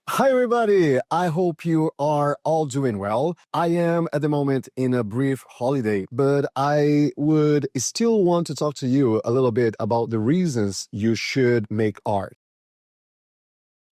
Hi, everybody. I hope you are all doing well. I am at the moment in a brief holiday, but I would still want to talk to you a little bit about the reasons you should make art.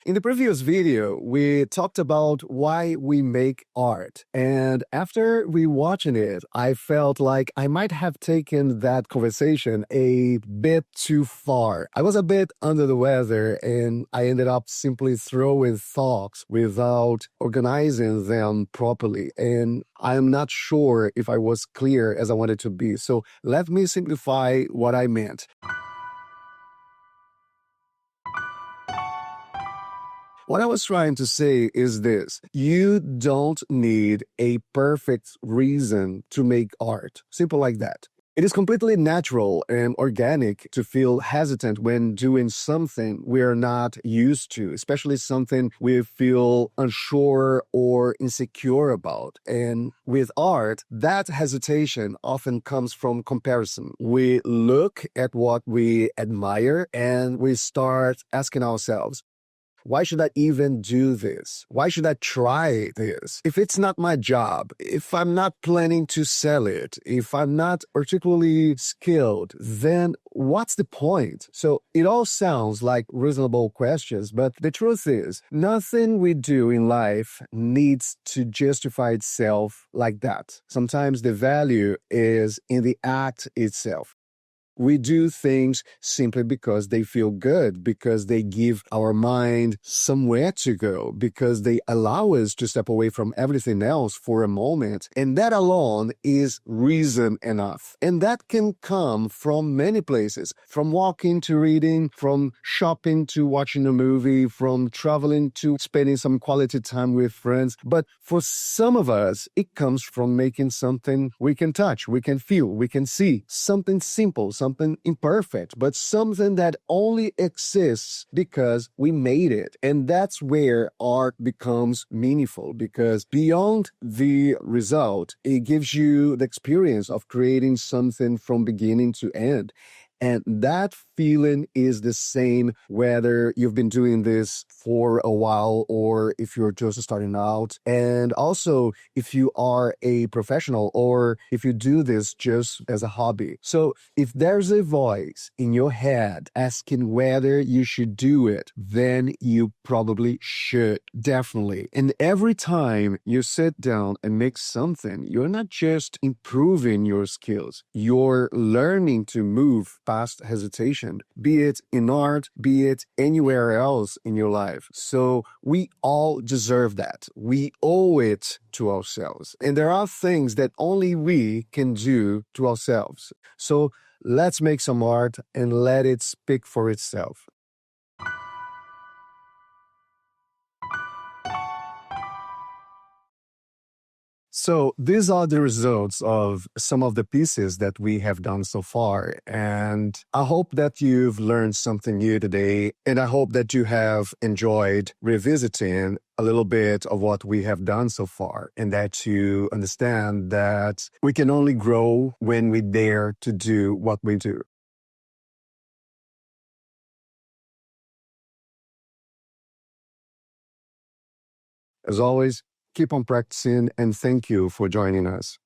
In the previous video, we talked about why we make art. And after rewatching it, I felt like I might have taken that conversation a bit too far. I was a bit under the weather and I ended up simply throwing thoughts without organizing them properly. And I'm not sure if I was clear as I wanted to be. So let me simplify what I meant. What I was trying to say is this: you don't need a perfect reason to make art. Simple like that. It is completely natural and organic to feel hesitant when doing something we're not used to, especially something we feel unsure or insecure about. And with art, that hesitation often comes from comparison. We look at what we admire and we start asking ourselves, why should I even do this? Why should I try this? If it's not my job, if I'm not planning to sell it, if I'm not particularly skilled, then what's the point? So it all sounds like reasonable questions, but the truth is, nothing we do in life needs to justify itself like that. Sometimes the value is in the act itself. We do things simply because they feel good, because they give our mind somewhere to go, because they allow us to step away from everything else for a moment. And that alone is reason enough. And that can come from many places, from walking to reading, from shopping to watching a movie, from traveling to spending some quality time with friends. But for some of us, it comes from making something we can touch, we can feel, we can see, something simple, something imperfect, but something that only exists because we made it. And that's where art becomes meaningful, because beyond the result, it gives you the experience of creating something from beginning to end. And that feeling is the same whether you've been doing this for a while or if you're just starting out. And also, if you are a professional or if you do this just as a hobby. So, if there's a voice in your head asking whether you should do it, then you probably should. Definitely. And every time you sit down and make something, you're not just improving your skills, you're learning to move past hesitation, be it in art, be it anywhere else in your life. So we all deserve that. We owe it to ourselves. And there are things that only we can do to ourselves. So let's make some art and let it speak for itself. So these are the results of some of the pieces that we have done so far. And I hope that you've learned something new today. And I hope that you have enjoyed revisiting a little bit of what we have done so far, and that you understand that we can only grow when we dare to do what we do. As always, keep on practicing and thank you for joining us.